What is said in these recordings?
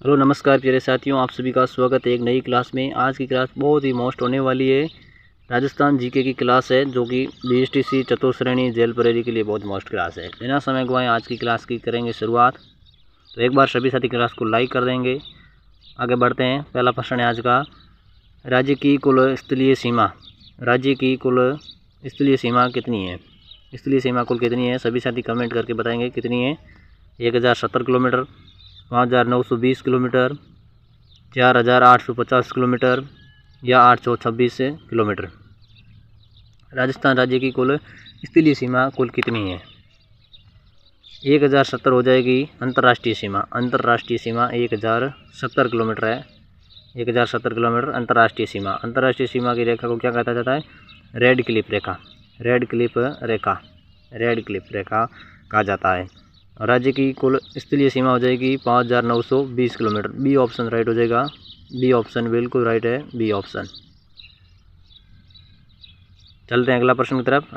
Hello नमस्कार प्यारे साथियों, आप सभी का स्वागत है एक नई क्लास में। आज की क्लास बहुत ही मोस्ट होने वाली है। राजस्थान जीके की क्लास है जो कि बीएसटीसी चतुर्श्रेणी जेल परेरी के लिए बहुत मोस्ट क्लास है। बिना समय गवाए आज की क्लास की करेंगे शुरुआत। तो एक बार सभी साथी क्लास को लाइक कर देंगे। आगे बढ़ते हैं। पहला प्रश्न है आज का, राज्य की कुल स्थलीय सीमा। राज्य की कुल स्थलीय सीमा कितनी है? स्थलीय सीमा कुल कितनी है? सभी साथी कमेंट करके बताएंगे कितनी है। 1070 किलोमीटर, 5920 किलोमीटर, 4850 किलोमीटर या 826 किलोमीटर। राजस्थान राज्य की कुल स्थलीय सीमा कुल कितनी है? 1070 हो जाएगी अंतर्राष्ट्रीय सीमा। अंतर्राष्ट्रीय सीमा 1070 किलोमीटर है। 1070 किलोमीटर अंतर्राष्ट्रीय सीमा। अंतर्राष्ट्रीय सीमा की रेखा को क्या कहता जाता है? रेड क्लिफ रेखा। रेड क्लिफ रेखा। रेड क्लिफ रेखा कहा जाता है। राज्य की कुल स्थलीय सीमा हो जाएगी 5920 किलोमीटर। बी ऑप्शन राइट हो जाएगा। बी ऑप्शन बिल्कुल राइट है। B option. चलते हैं अगला प्रश्न की तरफ।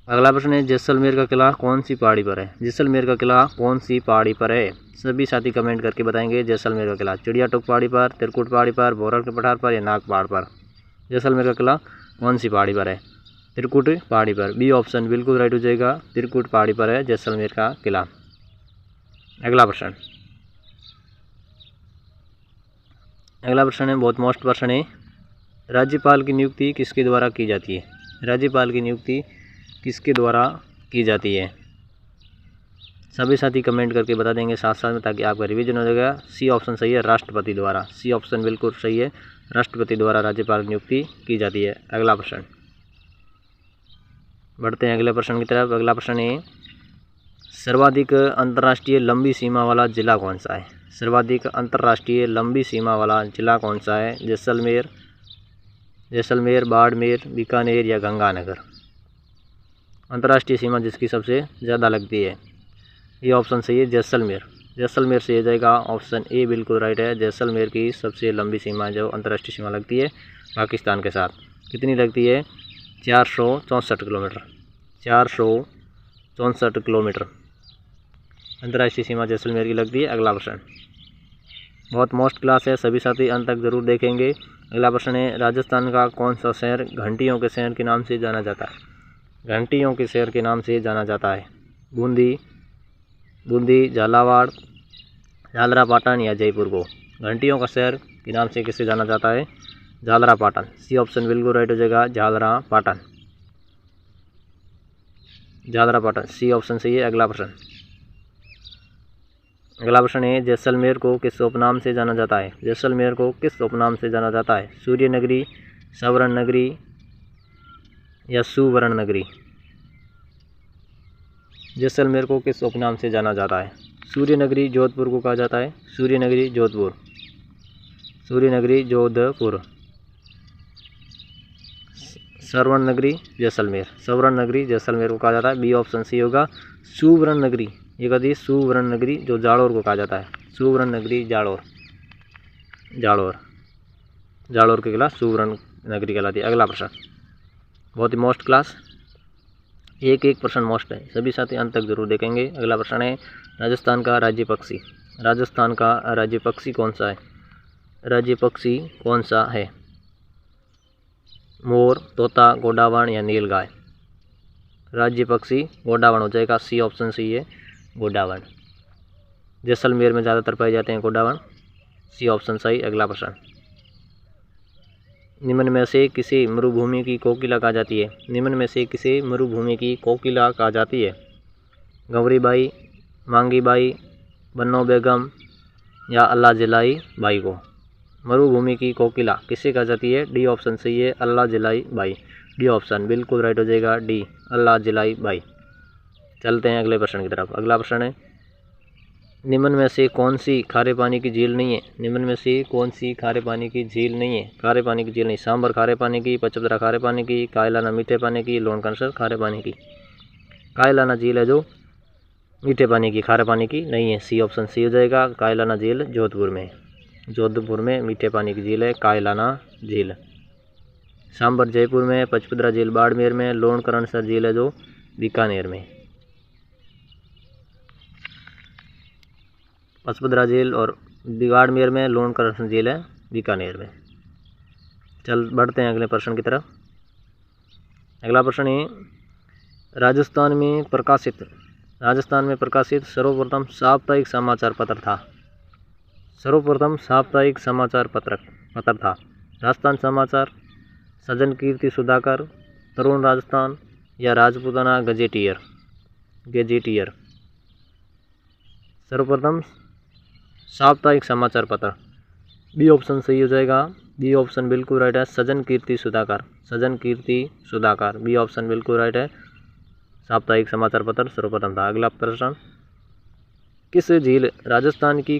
अगला प्रश्न है जैसलमेर का किला कौन सी पहाड़ी पर है? जैसलमेर का किला कौन सी पहाड़ी पर है? सभी साथी कमेंट करके बताएंगे। जैसलमेर का किला चिड़िया टोक पहाड़ी पर, त्रिकुट पहाड़ी पर, बोरल के पठार पर या नाग पहाड़ पर? जैसलमेर का किला कौन सी पहाड़ी पर है? त्रिकुट पहाड़ी पर। बी ऑप्शन बिल्कुल राइट हो जाएगा। त्रिकुट पहाड़ी पर है जैसलमेर का किला। अगला प्रश्न है बहुत मोस्ट प्रश्न है। राज्यपाल की नियुक्ति किसके द्वारा की जाती है? राज्यपाल की नियुक्ति किसके द्वारा की जाती है? सभी साथी कमेंट करके बता देंगे साथ साथ में, ताकि आपका रिवीजन हो जाएगा। सी ऑप्शन सही है, राष्ट्रपति द्वारा। सी ऑप्शन बिल्कुल सही है, राष्ट्रपति द्वारा राज्यपाल की नियुक्ति की जाती है। अगला प्रश्न बढ़ते हैं अगले प्रश्न की तरफ। अगला प्रश्न है सर्वाधिक अंतर्राष्ट्रीय लंबी सीमा वाला जिला कौन सा है? सर्वाधिक अंतर्राष्ट्रीय लंबी सीमा वाला जिला कौन सा है? जैसलमेर, बाड़मेर, बीकानेर या गंगानगर? अंतर्राष्ट्रीय सीमा जिसकी सबसे ज़्यादा लगती है, ये ऑप्शन सही है, जैसलमेर। जैसलमेर से ये जाएगा ऑप्शन ए बिल्कुल राइट है। जैसलमेर की सबसे लंबी सीमा जो अंतर्राष्ट्रीय सीमा लगती है पाकिस्तान के साथ, कितनी लगती है? 464 किलोमीटर। 464 किलोमीटर अंतर्राष्ट्रीय सीमा जैसलमेर की लगती है। अगला प्रश्न बहुत मोस्ट क्लास है, सभी साथी अंत तक जरूर देखेंगे। अगला प्रश्न है राजस्थान का कौन सा शहर घंटियों के शहर के नाम से जाना जाता है? घंटियों के शहर के नाम से जाना जाता है। बूंदी, झालावाड़, झालरापाटन या जयपुर को घंटियों का शहर के नाम से किसे जाना जाता है? झालरापाटन। सी ऑप्शन बिल्कुल राइट हो जाएगा, झालरापाटन। झालरापाटन सी ऑप्शन सही है। अगला प्रश्न है जैसलमेर को किस उपनाम से जाना जाता है? जैसलमेर को किस उपनाम से जाना जाता है? सूर्य नगरी, स्वर्ण नगरी या सुवर्ण नगरी? जैसलमेर को किस उपनाम से जाना जाता है? सूर्य नगरी जोधपुर को कहा जाता है। सूर्य नगरी जोधपुर। सूर्य नगरी जोधपुर। स्वर्ण नगरी जैसलमेर। स्वर्ण नगरी जैसलमेर को कहा जाता है। बी ऑप्शन सी होगा, सुवर्ण नगरी। ये कहती है सुवर्ण नगरी जो जालोर को कहा जाता है। सुवर्ण नगरी जालोर। जालोर के किला सुवर्ण नगरी कहलाती है। अगला प्रश्न बहुत ही मोस्ट क्लास, एक प्रश्न मोस्ट है, सभी साथी अंत तक जरूर देखेंगे। अगला प्रश्न है राजस्थान का राज्य पक्षी। राजस्थान का राज्य पक्षी कौन सा है? राज्य पक्षी कौन सा है? मोर, तोता, गोडावण या नीलगाय? राज्य पक्षी गोडावण हो जाएगा। सी ऑप्शन सही है, गोडावण। जैसलमेर में ज़्यादातर पाए जाते हैं गोडावण। सी ऑप्शन सही। अगला प्रश्न निम्न में से किसे मरुभूमि की कोकिला कहा जाती है? निम्न में से किसे मरुभूमि की कोकिला कहा जाती है? गौरीबाई, मांगीबाई, बन्नो बेगम या अल्लाह जिलाई बाई को? मरुभूमि की कोकिला किसे कहा जाती है? डी ऑप्शन सही है, अल्लाह जिलाई बाई। डी ऑप्शन बिल्कुल राइट हो जाएगा, डी अल्लाह जिलाई बाई। चलते हैं अगले प्रश्न की तरफ। अगला प्रश्न है निम्न में से कौन सी खारे पानी की झील नहीं है? निम्न में से कौन सी खारे पानी की झील नहीं है? खारे पानी की झील नहीं, सांबर खारे पानी की, पचपदरा खारे पानी की, कायलाना मीठे पानी की, लोणकंसर खारे पानी की? कायलाना झील है जो मीठे पानी की, खारे पानी की नहीं है। सी ऑप्शन सी हो जाएगा, कायलाना झील जोधपुर में। जोधपुर में मीठे पानी की झील है कायलाना झील। सांबर जयपुर में, पचपदरा झील बाड़मेर में, लोणकंसर झील है जो बीकानेर में। पचपदरा झील और बाड़मेर में लोणकरण झील है बीकानेर में। चल बढ़ते हैं अगले प्रश्न की तरफ। अगला प्रश्न है राजस्थान में प्रकाशित सर्वप्रथम साप्ताहिक समाचार पत्र था। सर्वप्रथम साप्ताहिक समाचार पत्र था राजस्थान समाचार, सजन कीर्ति सुधाकर, तरुण राजस्थान या राजपूताना गेजेटियर। सर्वप्रथम साप्ताहिक समाचार पत्र, बी ऑप्शन सही हो जाएगा। बी ऑप्शन बिल्कुल राइट है, सजन कीर्ति सुधाकर। बी ऑप्शन बिल्कुल राइट है, साप्ताहिक समाचार पत्र सर्वप्रथम था। अगला प्रश्न, राजस्थान की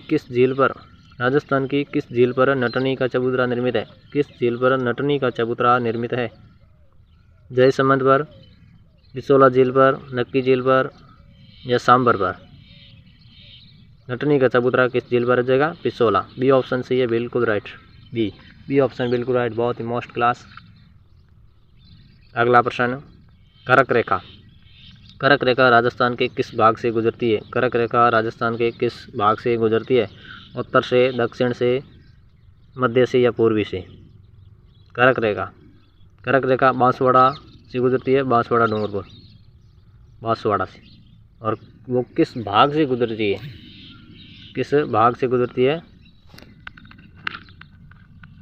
किस झील पर नटनी का चबूतरा निर्मित है? किस झील पर नटनी का चबूतरा निर्मित है? जयसमंद पर, पिसोला झील पर, नक्की झील पर या सांबर पर? नटनी का चबूतरा किस झील पर रहेगा? पिसोला। बी ऑप्शन सही है, बिल्कुल राइट। बी ऑप्शन बिल्कुल राइट, बहुत ही मोस्ट क्लास। अगला प्रश्न, करक रेखा राजस्थान के किस भाग से गुजरती है? करक रेखा राजस्थान के किस भाग से गुजरती है? उत्तर से, दक्षिण से, मध्य से या पूर्वी से? करक रेखा बांसवाड़ा से गुजरती है, बांसवाड़ा डूंगरपुर, बांसवाड़ा से। और वो किस भाग से गुजरती है?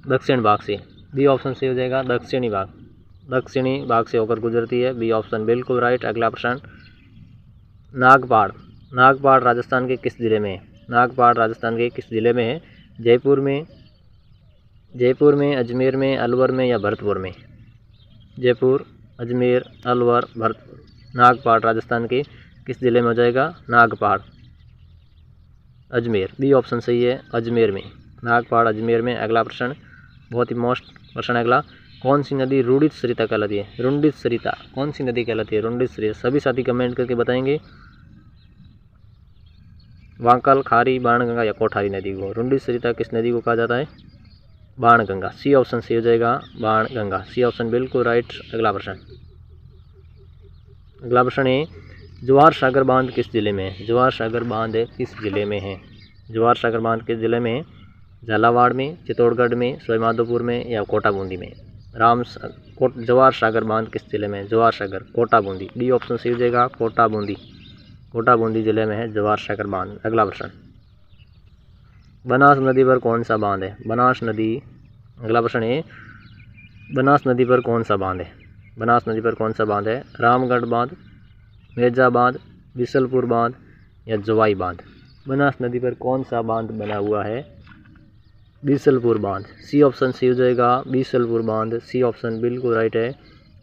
दक्षिण भाग से। बी ऑप्शन से हो जाएगा, दक्षिणी भाग से होकर गुजरती है। बी ऑप्शन बिल्कुल राइट। अगला प्रश्न, नागपाड़ राजस्थान के किस जिले में है? नागपाड़ राजस्थान के किस जिले में है? जयपुर में, अजमेर में, अलवर में या भरतपुर में? जयपुर, अजमेर, अलवर, भरतपुर। नागपाड़ राजस्थान के किस जिले में हो जाएगा? नागपाड़, अजमेर। बी ऑप्शन सही है, अजमेर में। नागपाड़ अजमेर में। अगला प्रश्न, बहुत ही मोस्ट प्रश्न। अगला, कौन सी नदी रुंडित सरिता कहलाती है? रुंडित सरिता कौन सी नदी कहलाती है? रुंडित सरिता। सभी साथी कमेंट करके बताएंगे। वांकल, खारी, बाणगंगा या कोठारी नदी को रुंडित सरिता किस नदी को कहा जाता है? बाणगंगा। सी ऑप्शन सही हो जाएगा, बाणगंगा। सी ऑप्शन बिल्कुल राइट। अगला प्रश्न है, जवाहर सागर बांध किस जिले में है? जवाहर सागर बांध किस जिले में है? जवाहर सागर बांध किस जिले में है? झालावाड़ में, चित्तौड़गढ़ में, सवाईमाधोपुर में या कोटा बूंदी में? जवाहर सागर बांध किस जिले में है? जवाहर सागर, कोटा बूंदी। डी ऑप्शन सही हो जाएगा, कोटा बूंदी जिले में है जवाहर सागर बांध। अगला प्रश्न, बनास नदी पर कौन सा बांध है? अगला प्रश्न है, बनास नदी पर कौन सा बांध है? रामगढ़ बांध, मेजा बांध, बिसलपुर बांध या जवाई बांध? बनास नदी पर कौन सा बांध बना हुआ है? बिसलपुर बांध। सी ऑप्शन सही हो जाएगा, बिसलपुर बांध। सी ऑप्शन बिल्कुल राइट है,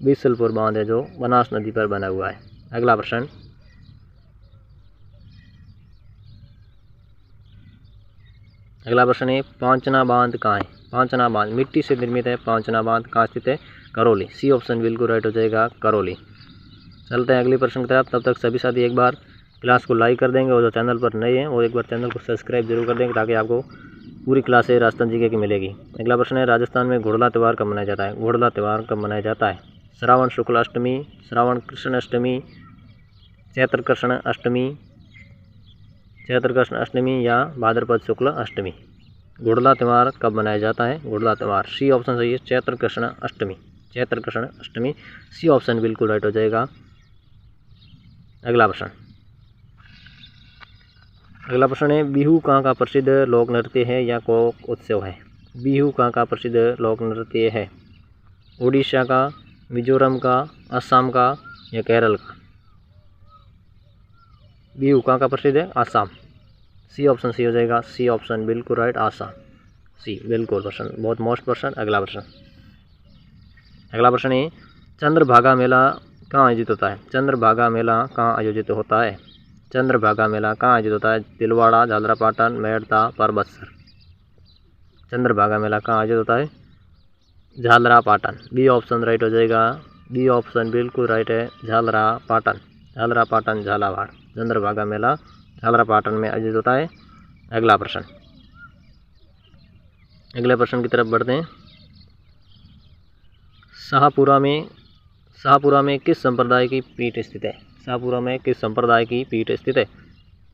बिसलपुर बांध है जो बनास नदी पर बना हुआ है। अगला प्रश्न, है पांचना बांध कहाँ है? पांचना बांध मिट्टी से निर्मित है। पांचना बांध कहाँ स्थित है? करौली। सी ऑप्शन बिल्कुल राइट हो जाएगा, करौली। चलते हैं अगली प्रश्न की तरफ। तब तक सभी साथी एक बार क्लास को लाइक कर देंगे और जो चैनल पर नए हैं वो एक बार चैनल को सब्सक्राइब जरूर कर देंगे ताकि आपको पूरी क्लासें राजस्थान जीके की मिलेगी। अगला प्रश्न है, राजस्थान में घोड़ला त्यौहार कब मनाया जाता है? घोड़ला त्यौहार कब मनाया जाता है? श्रावण शुक्ल अष्टमी, श्रावण कृष्ण अष्टमी, चैत्र कृष्ण अष्टमी या भाद्रपद शुक्ल अष्टमी? घोड़ला त्यौहार कब मनाया जाता है? घोड़ला त्यौहार। सी ऑप्शन सही है, चैत्र कृष्ण अष्टमी। सी ऑप्शन बिल्कुल राइट हो जाएगा। अगला प्रश्न है, बिहू कहाँ का प्रसिद्ध लोक नृत्य है या कोक उत्सव है? बिहू कहाँ का प्रसिद्ध लोक नृत्य है? उड़ीसा का, मिजोरम का, असम का या केरल का? बिहू कहाँ का प्रसिद्ध है? असम। सी ऑप्शन सी हो जाएगा। सी ऑप्शन बिल्कुल राइट, असम। सी बिल्कुल प्रश्न, बहुत मोस्ट प्रश्न। अगला प्रश्न है, चंद्रभागा मेला कहाँ आयोजित होता है? चंद्रभागा मेला कहाँ आयोजित होता है? तिलवाड़ा, झालरापाटन, मेड़ता, परबतसर? चंद्रभागा मेला कहाँ आयोजित होता है? झालरापाटन। बी ऑप्शन राइट हो जाएगा। बी ऑप्शन बिल्कुल राइट है, झालरापाटन, झालावाड़। चंद्रभागा मेला झालरापाटन में आयोजित होता है। अगले प्रश्न की तरफ बढ़ते हैं। शाहपुरा में किस संप्रदाय की पीठ स्थित है? शाहपुरा में किस संप्रदाय की पीठ स्थित है?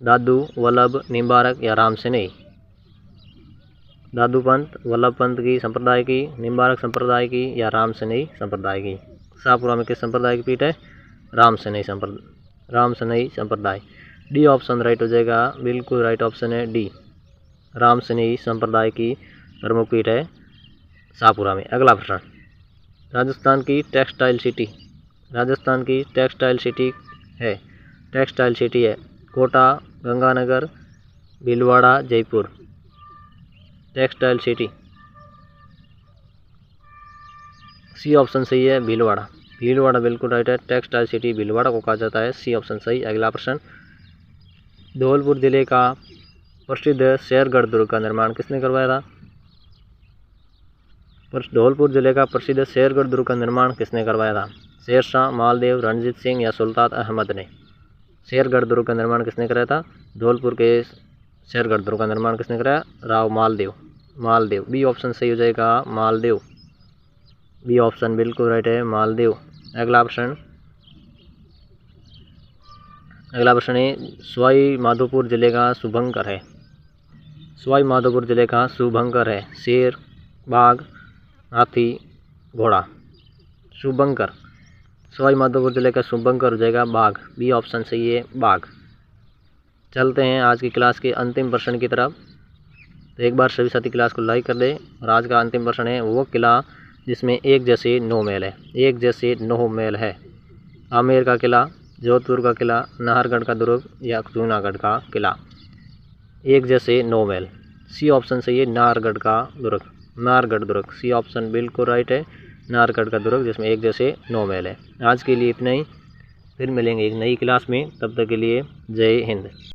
दादू वल्लभ निम्बारक या राम सनेही। दादू पंथ वल्लभ पंथ की संप्रदाय की, निम्बारक संप्रदाय की या राम सनेही संप्रदाय की। शाहपुरा में किस संप्रदाय की पीठ है? राम सनेही संप्रदाय। डी ऑप्शन राइट हो जाएगा, बिल्कुल राइट ऑप्शन है डी, राम सनेही संप्रदाय की प्रमुख पीठ है शाहपुरा में। अगला प्रश्न, राजस्थान की टेक्सटाइल सिटी है Kota, Ganganagar, Bhilwara, Jaipur. Textile city C option सही है, भीलवाड़ा बिल्कुल राइट है। टेक्सटाइल सिटी भीलवाड़ा को कहा जाता है, सी ऑप्शन सही। अगला प्रश्न, धौलपुर जिले का प्रसिद्ध शेरगढ़ दुर्ग का निर्माण किसने करवाया था? धौलपुर जिले का प्रसिद्ध शेरगढ़ दुर्ग का निर्माण किसने करवाया था? शेरशाह, मालदेव, रणजीत सिंह या सुल्तान अहमद ने। शेरगढ़ दुर्ग का निर्माण किसने कराया था? धौलपुर के शेरगढ़ दुर्ग का निर्माण किसने कराया? राव मालदेव। बी ऑप्शन सही हो जाएगा, मालदेव। बी ऑप्शन बिल्कुल राइट है, मालदेव। अगला प्रश्न है सवाई माधोपुर जिले का शुभंकर है। शेर, बाघ, हाथी, घोड़ा। शुभंकर, सवाई माधोपुर जिले का शुभंकर हो जाएगा बाघ। बी ऑप्शन सही है, बाघ। चलते हैं आज की क्लास के अंतिम प्रश्न की तरफ। तो एक बार सभी साथी क्लास को लाइक कर दें। और आज का अंतिम प्रश्न है, वो किला जिसमें एक जैसे 9 महल है। आमेर का किला, जोधपुर का किला, नाहरगढ़ का दुर्ग या जूनागढ़ का किला। एक जैसे 9 महल, सी ऑप्शन सही है, नाहरगढ़ दुर्ग। सी ऑप्शन बिल्कुल राइट है, नाहरगढ़ का दुर्ग जिसमें एक जैसे 9 महल है। आज के लिए इतना ही, फिर मिलेंगे एक नई क्लास में। तब तक के लिए जय हिंद।